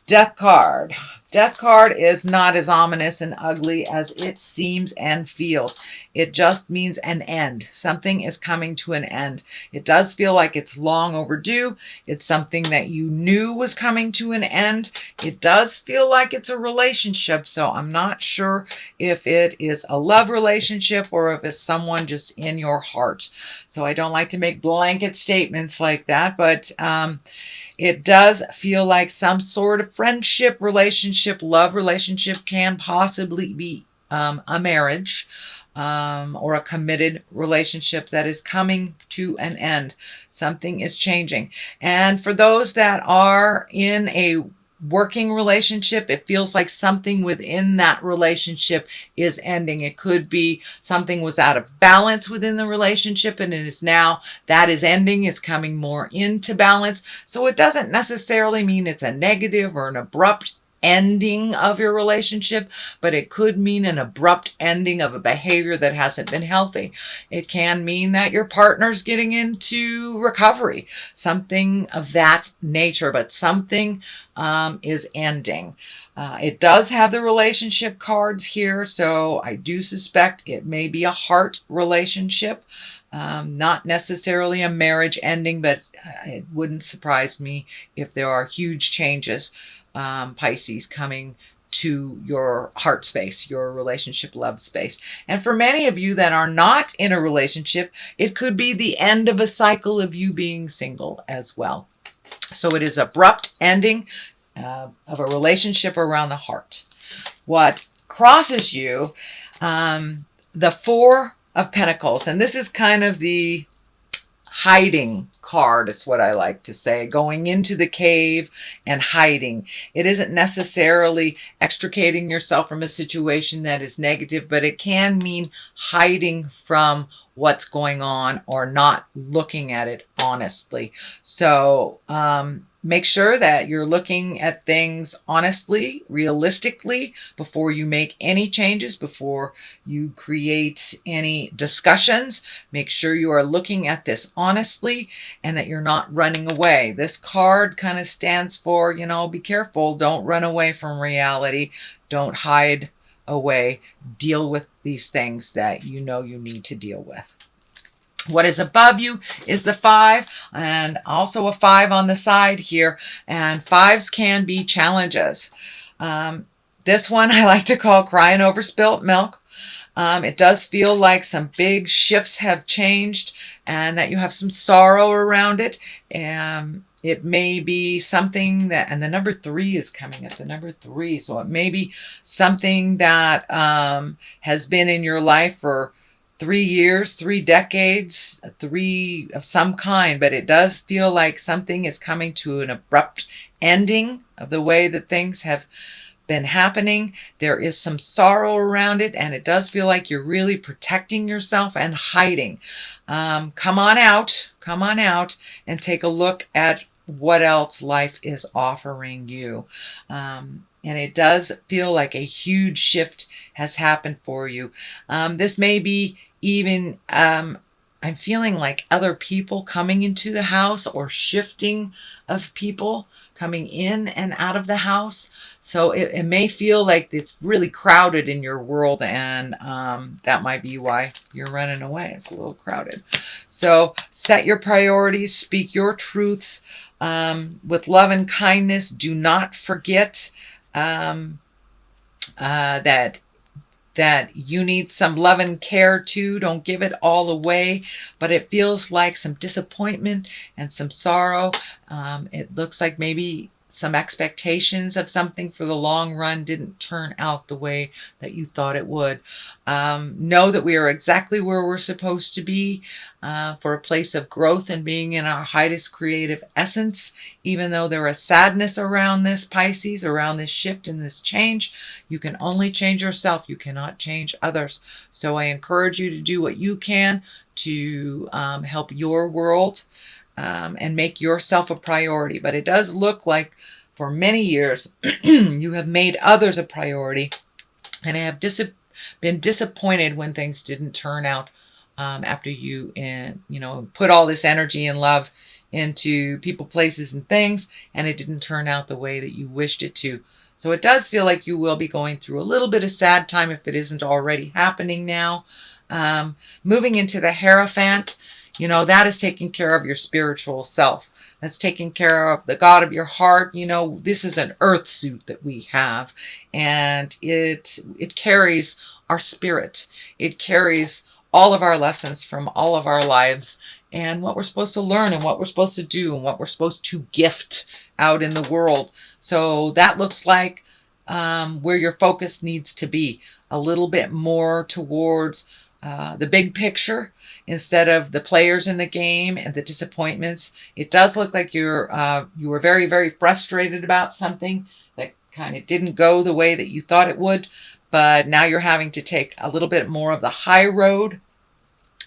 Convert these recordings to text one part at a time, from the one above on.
Death card. Death card is not as ominous and ugly as it seems and feels. It just means an end. Something is coming to an end. It does feel like it's long overdue. It's something that you knew was coming to an end. It does feel like it's a relationship, so I'm not sure if it is a love relationship or if it's someone just in your heart. So I don't like to make blanket statements like that, but it does feel like some sort of friendship, relationship, love relationship, can possibly be a marriage or a committed relationship that is coming to an end. Something is changing. And for those that are in a working relationship, it feels like something within that relationship is ending. It could be something was out of balance within the relationship and it is now that is ending. It's coming more into balance. So it doesn't necessarily mean it's a negative or an abrupt ending of your relationship, but it could mean an abrupt ending of a behavior that hasn't been healthy. It can mean that your partner's getting into recovery, something of that nature, but something is ending. It does have the relationship cards here, so I do suspect it may be a heart relationship, not necessarily a marriage ending, but it wouldn't surprise me if there are huge changes, Pisces, coming to your heart space, your relationship love space. And for many of you that are not in a relationship, it could be the end of a cycle of you being single as well. So it is abrupt ending of a relationship around the heart. What crosses you, the Four of Pentacles, and this is kind of the hiding card, is what I like to say, going into the cave and hiding. It isn't necessarily extricating yourself from a situation that is negative, but it can mean hiding from what's going on or not looking at it honestly. So make sure that you're looking at things honestly, realistically, before you make any changes, before you create any discussions. Make sure you are looking at this honestly and that you're not running away. This card kind of stands for, be careful. Don't run away from reality. Don't hide away. Deal with these things that you know you need to deal with. What is above you is the 5, and also a 5 on the side here. And 5s can be challenges. This one I like to call crying over spilt milk. It does feel like some big shifts have changed and that you have some sorrow around it. It may be something that, and the number 3 is coming up, the number 3. So it may be something that has been in your life for 3 years, 3 decades, 3 of some kind, but it does feel like something is coming to an abrupt ending of the way that things have been happening. There is some sorrow around it, and it does feel like you're really protecting yourself and hiding. Come on out and take a look at what else life is offering you. And it does feel like a huge shift has happened for you. This may be even, I'm feeling like other people coming into the house or shifting of people coming in and out of the house. So it may feel like it's really crowded in your world, and that might be why you're running away. It's a little crowded. So set your priorities, speak your truths with love and kindness. Do not forget that you need some love and care too. Don't give it all away, but it feels like some disappointment and some sorrow. It looks like maybe some expectations of something for the long run didn't turn out the way that you thought it would. Know that we are exactly where we're supposed to be for a place of growth and being in our highest creative essence. Even though there is sadness around this, Pisces, around this shift and this change, you can only change yourself. You cannot change others. So I encourage you to do what you can to help your world and make yourself a priority. But it does look like for many years you have made others a priority and have been disappointed when things didn't turn out after you put all this energy and love into people, places, and things, and it didn't turn out the way that you wished it to. So it does feel like you will be going through a little bit of sad time if it isn't already happening now. Moving into the Hierophant, that is taking care of your spiritual self. That's taking care of the God of your heart. This is an earth suit that we have, and it carries our spirit. It carries all of our lessons from all of our lives and what we're supposed to learn and what we're supposed to do and what we're supposed to gift out in the world. So that looks like where your focus needs to be, a little bit more towards the big picture instead of the players in the game and the disappointments. It does look like you were very, very frustrated about something that kind of didn't go the way that you thought it would, but now you're having to take a little bit more of the high road.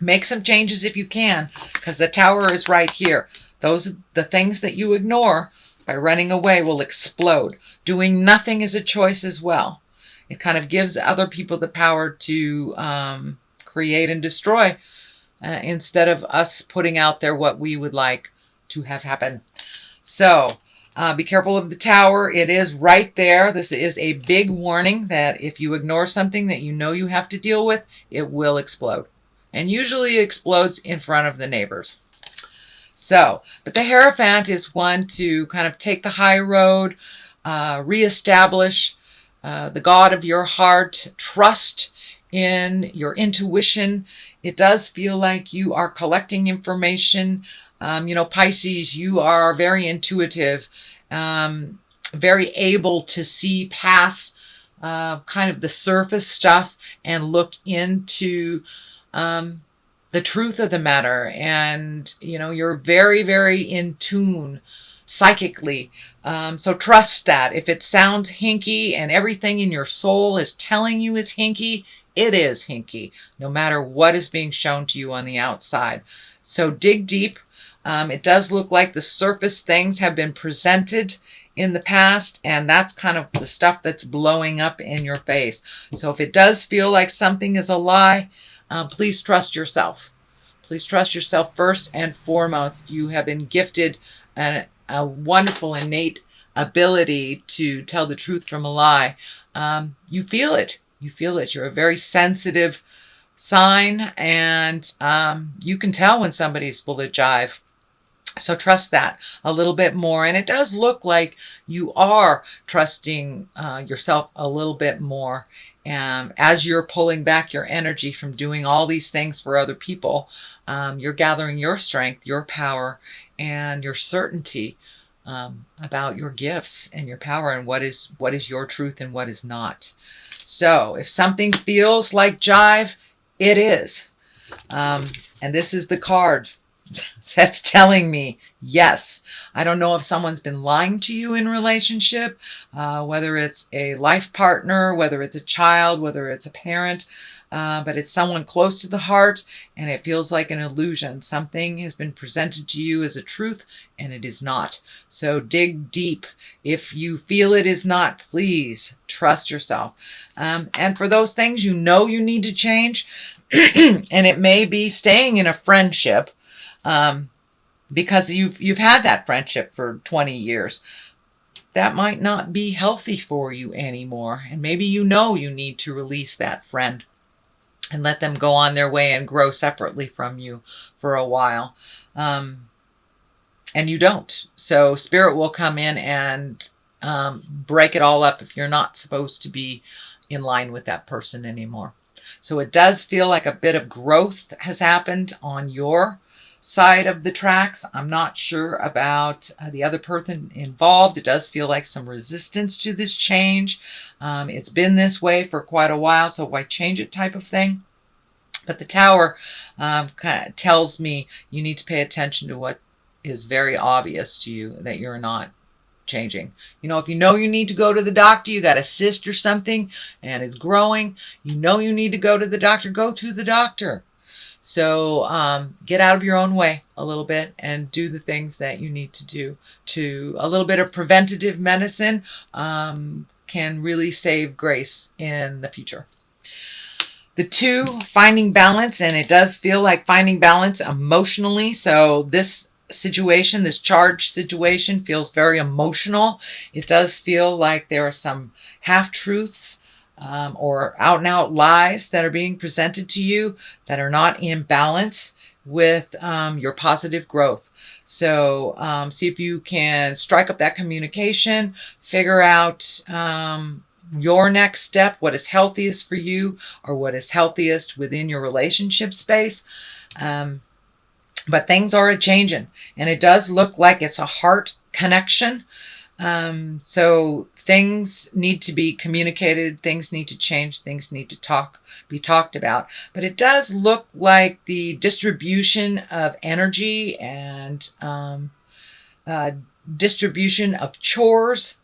Make some changes if you can, because the Tower is right here. The things that you ignore by running away will explode. Doing nothing is a choice as well. It kind of gives other people the power to create and destroy instead of us putting out there what we would like to have happen. So be careful of the Tower. It is right there. This is a big warning that if you ignore something that you know you have to deal with, it will explode. And usually it explodes in front of the neighbors. So, but the Hierophant is one to kind of take the high road, reestablish the God of your heart, trust in your intuition. It does feel like you are collecting information. Pisces, you are very intuitive, very able to see past kind of the surface stuff and look into the truth of the matter. And, you're very, very in tune psychically. So trust that. If it sounds hinky and everything in your soul is telling you it's hinky, it is hinky, no matter what is being shown to you on the outside. So dig deep. It does look like the surface things have been presented in the past, and that's kind of the stuff that's blowing up in your face. So if it does feel like something is a lie, please trust yourself. Please trust yourself first and foremost. You have been gifted a wonderful innate ability to tell the truth from a lie. You feel it. You feel it. You're a very sensitive sign, and you can tell when somebody's full of jive. So trust that a little bit more. And it does look like you are trusting yourself a little bit more. And as you're pulling back your energy from doing all these things for other people, you're gathering your strength, your power, and your certainty about your gifts and your power and what is your truth and what is not. So if something feels like jive, it is. And this is the card that's telling me yes. I don't know if someone's been lying to you in relationship, whether it's a life partner, whether it's a child, whether it's a parent, but it's someone close to the heart, and it feels like an illusion. Something has been presented to you as a truth, and it is not. So dig deep. If you feel it is not, please trust yourself. And for those things you need to change, and it may be staying in a friendship, because you've had that friendship for 20 years. That might not be healthy for you anymore. And maybe you need to release that friend and let them go on their way and grow separately from you for a while. And you don't. So Spirit will come in and break it all up if you're not supposed to be in line with that person anymore. So it does feel like a bit of growth has happened on your side of the tracks. I'm not sure about the other person involved. It does feel like some resistance to this change. It's been this way for quite a while, so why change it type of thing. But the Tower kind of tells me you need to pay attention to what is very obvious to you that you're not changing. If you need to go to the doctor, you got a cyst or something and it's growing, you need to go to the doctor, go to the doctor. So get out of your own way a little bit and do the things that you need to do. A little bit of preventative medicine can really save grace in the future. The 2, finding balance, and it does feel like finding balance emotionally. So this situation, this charged situation feels very emotional. It does feel like there are some half-truths or out-and-out lies that are being presented to you that are not in balance with your positive growth. So see if you can strike up that communication, figure out your next step, what is healthiest for you or what is healthiest within your relationship space. But things are a-changing, and it does look like it's a heart connection. So things need to be communicated, things need to change, things need to be talked about. But it does look like the distribution of energy and distribution of chores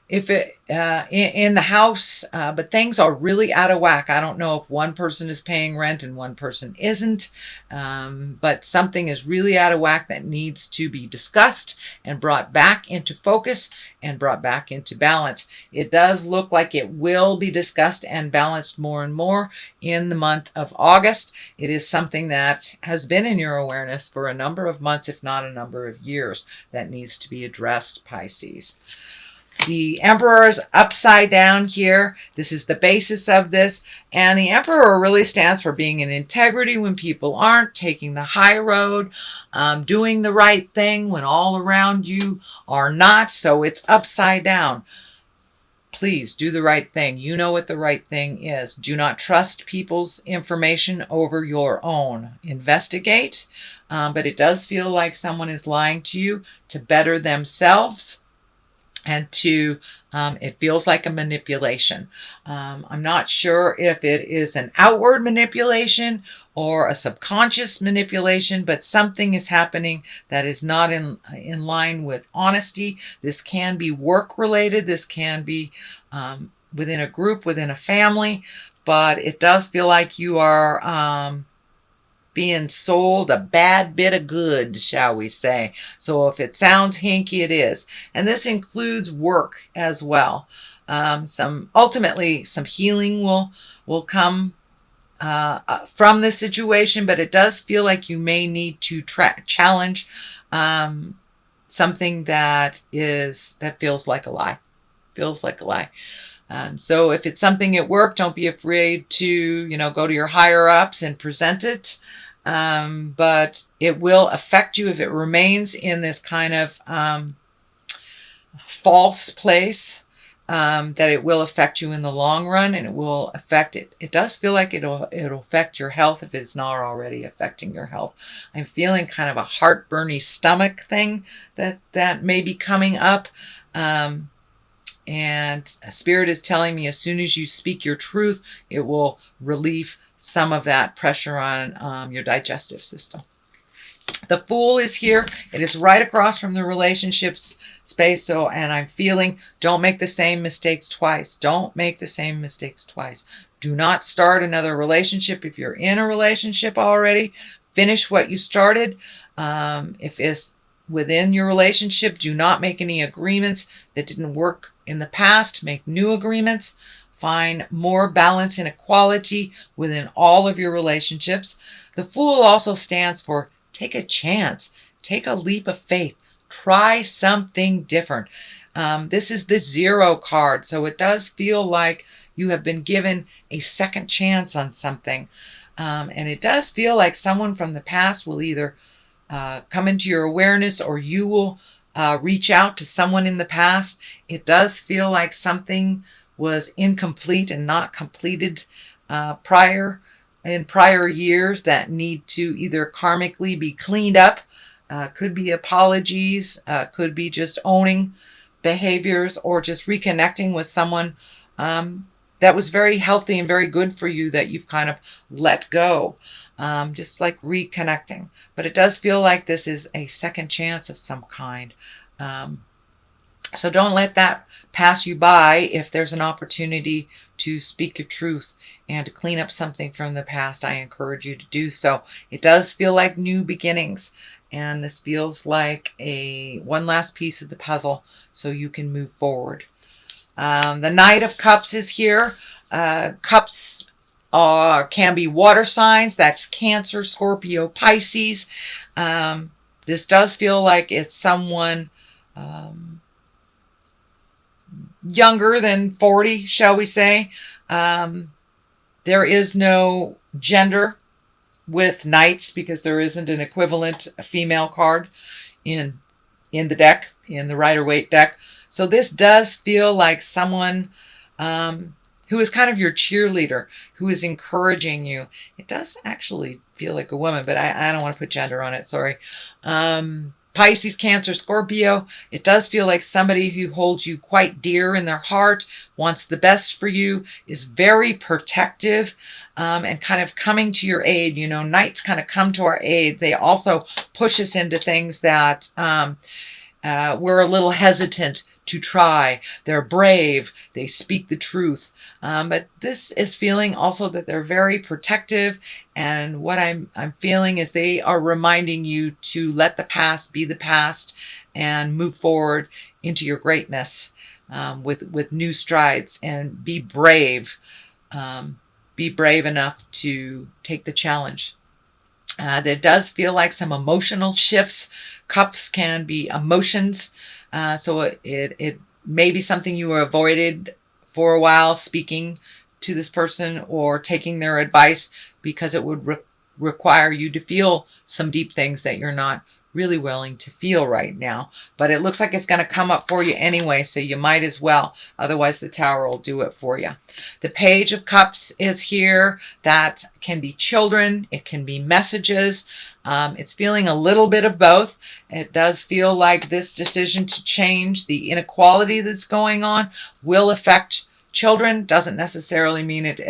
if it in the house, but things are really out of whack. I don't know if one person is paying rent and one person isn't, but something is really out of whack that needs to be discussed and brought back into focus and brought back into balance. It does look like it will be discussed and balanced more and more in the month of August. It is something that has been in your awareness for a number of months, if not a number of years, that needs to be addressed, Pisces. The Emperor is upside down here. This is the basis of this. And the Emperor really stands for being in integrity when people aren't, taking the high road, doing the right thing when all around you are not. So it's upside down. Please do the right thing. You know what the right thing is. Do not trust people's information over your own. Investigate. But it does feel like someone is lying to you to better themselves. And it feels like a manipulation. I'm not sure if it is an outward manipulation or a subconscious manipulation, but something is happening that is not in line with honesty. This can be work related. This can be within a group, within a family, but it does feel like you are being sold a bad bit of goods, shall we say. So if it sounds hinky, it is. And this includes work as well. Ultimately, some healing will come from this situation, but it does feel like you may need to challenge something that feels like a lie. Feels like a lie. So if it's something at work, don't be afraid to, go to your higher ups and present it. But it will affect you if it remains in this kind of false place, that it will affect you in the long run, and it will affect it. It does feel like it'll affect your health if it's not already affecting your health. I'm feeling kind of a heartburny stomach thing that may be coming up. And Spirit is telling me as soon as you speak your truth, it will relieve some of that pressure on your digestive system. The Fool is here. It is right across from the relationships space. And I'm feeling, don't make the same mistakes twice. Don't make the same mistakes twice. Do not start another relationship. If you're in a relationship already, finish what you started. If it's within your relationship, do not make any agreements that didn't work in the past. Make new agreements. Find more balance and equality within all of your relationships. The Fool also stands for take a chance. Take a leap of faith. Try something different. This is the 0 card, so it does feel like you have been given a second chance on something. And it does feel like someone from the past will either come into your awareness or you will reach out to someone in the past. It does feel like something was incomplete and not completed in prior years that need to either karmically be cleaned up. Could be apologies, could be just owning behaviors or just reconnecting with someone that was very healthy and very good for you that you've kind of let go. Just like reconnecting. But it does feel like this is a second chance of some kind. So don't let that pass you by if there's an opportunity to speak your truth and to clean up something from the past. I encourage you to do so. It does feel like new beginnings. And this feels like one last piece of the puzzle so you can move forward. The Knight of Cups is here. Cups can be water signs. That's Cancer, Scorpio, Pisces. This does feel like it's someone younger than 40, shall we say. There is no gender with knights because there isn't an equivalent female card in the deck, in the Rider-Waite deck. So this does feel like someone who is kind of your cheerleader, who is encouraging you. It does actually feel like a woman, but I don't want to put gender on it, sorry. Pisces, Cancer, Scorpio, it does feel like somebody who holds you quite dear in their heart, wants the best for you, is very protective, and kind of coming to your aid. You know, knights kind of come to our aid. They also push us into things that we're a little hesitant to try. They're brave. They speak the truth. But this is feeling also that they're very protective. And what I'm feeling is they are reminding you to let the past be the past and move forward into your greatness with new strides, and be brave. Be brave enough to take the challenge. There does feel like some emotional shifts. Cups can be emotions. So it may be something you avoided for a while, speaking to this person or taking their advice, because it would require you to feel some deep things that you're not really willing to feel right now. But it looks like it's going to come up for you anyway, so you might as well. Otherwise, the Tower will do it for you. The Page of Cups is here. That can be children. It can be messages. It's feeling a little bit of both. It does feel like this decision to change the inequality that's going on will affect children. Doesn't necessarily mean it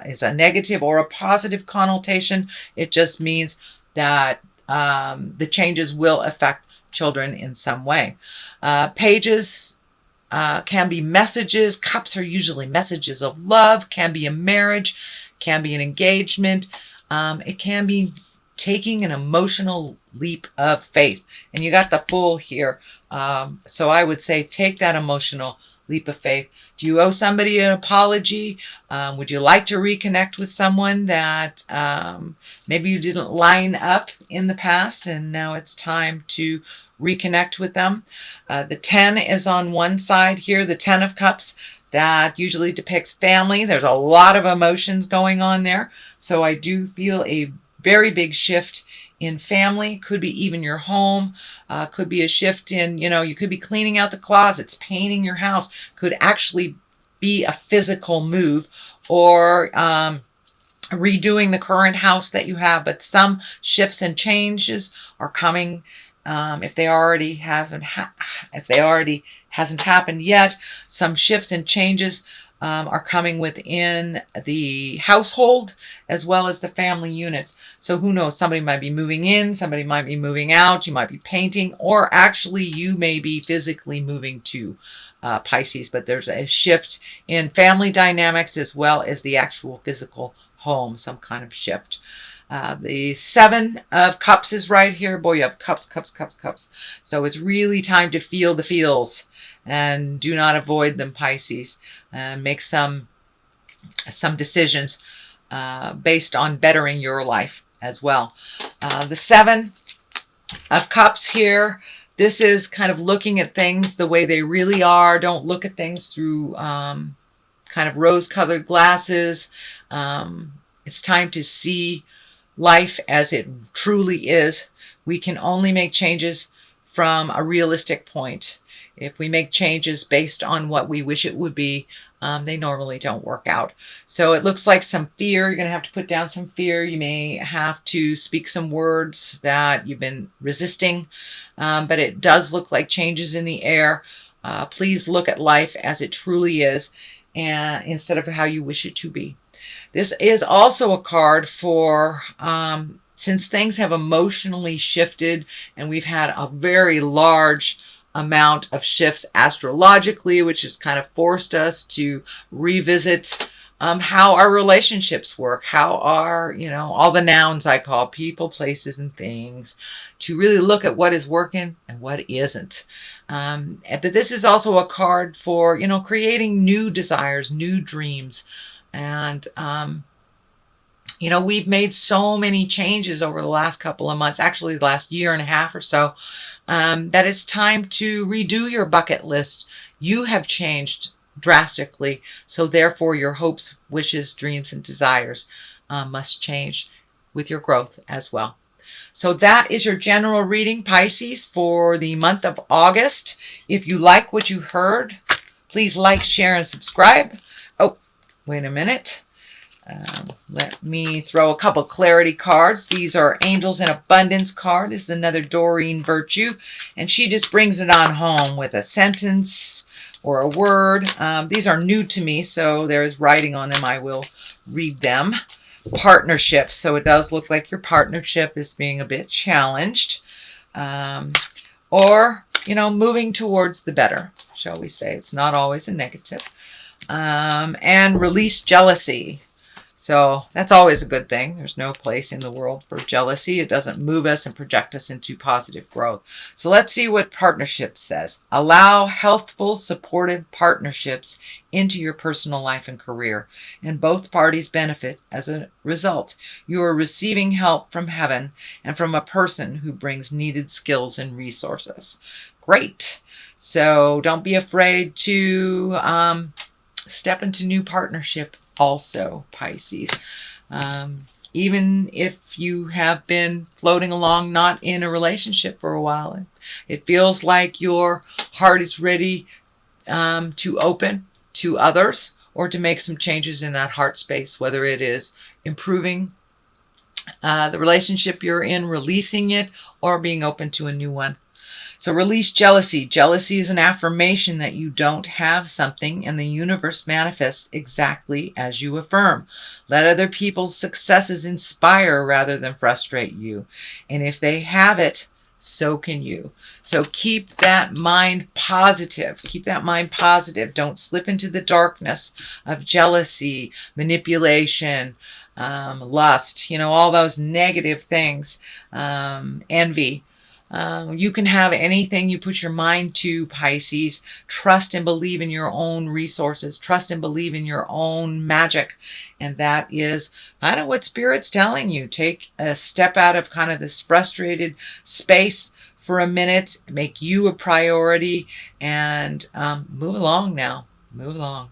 is a negative or a positive connotation. It just means that the changes will affect children in some way. Pages can be messages. Cups are usually messages of love, can be a marriage, can be an engagement. It can be taking an emotional leap of faith. And you got the Fool here. So I would say take that emotional leap of faith. Do you owe somebody an apology? Would you like to reconnect with someone that maybe you didn't line up in the past, and now it's time to reconnect with them? The 10 is on one side here, the 10 of Cups. That usually depicts family. There's a lot of emotions going on there. So I do feel a very big shift in family. Could be even your home. Could be a shift in, you could be cleaning out the closets, painting your house. Could actually be a physical move, or redoing the current house that you have. But some shifts and changes are coming. If they already hasn't happened yet, some shifts and changes are coming within the household as well as the family units. So who knows? Somebody might be moving in, somebody might be moving out, you might be painting, or actually you may be physically moving to Pisces. But there's a shift in family dynamics as well as the actual physical home, some kind of shift. The 7 of Cups is right here. Boy, you have cups, cups, cups, cups. So it's really time to feel the feels, and do not avoid them, Pisces. Make some decisions based on bettering your life as well. The 7 of Cups here. This is kind of looking at things the way they really are. Don't look at things through kind of rose-colored glasses. It's time to see life as it truly is. We can only make changes from a realistic point. If we make changes based on what we wish it would be, they normally don't work out. So it looks like some fear. You're going to have to put down some fear. You may have to speak some words that you've been resisting, but it does look like changes in the air. Please look at life as it truly is, and instead of how you wish it to be. This is also a card for, since things have emotionally shifted and we've had a very large amount of shifts astrologically, which has kind of forced us to revisit how our relationships work, how our, all the nouns I call people, places, and things, to really look at what is working and what isn't. But this is also a card for, creating new desires, new dreams. And You know, we've made so many changes over the last couple of months, actually the last year and a half or so, that it's time to redo your bucket list. You have changed drastically, so therefore your hopes, wishes, dreams, and desires must change with your growth as well. So that is your general reading, Pisces, for the month of August. If you like what you heard, please like, share, and subscribe. Oh, wait a minute. Let me throw a couple clarity cards. These are Angels in Abundance card. This is another Doreen Virtue, and she just brings it on home with a sentence or a word. These are new to me, so there's writing on them. I will read them. Partnership. So it does look like your partnership is being a bit challenged, or, you know, moving towards the better, shall we say. It's not always a negative. And release jealousy. So that's always a good thing. There's no place in the world for jealousy. It doesn't move us and project us into positive growth. So let's see what partnership says. Allow healthful, supportive partnerships into your personal life and career, and both parties benefit as a result. You are receiving help from heaven and from a person who brings needed skills and resources. Great. So don't be afraid to step into new partnership also, Pisces. Even if you have been floating along not in a relationship for a while, it feels like your heart is ready to open to others or to make some changes in that heart space, whether it is improving the relationship you're in, releasing it, or being open to a new one. So release jealousy. Jealousy is an affirmation that you don't have something, and the universe manifests exactly as you affirm. Let other people's successes inspire rather than frustrate you. And if they have it, so can you. So keep that mind positive. Keep that mind positive. Don't slip into the darkness of jealousy, manipulation, lust, you know, all those negative things, envy. You can have anything you put your mind to, Pisces. Trust and believe in your own resources. Trust and believe in your own magic. And that is kind of what Spirit's telling you. Take a step out of kind of this frustrated space for a minute. Make you a priority and move along now. Move along.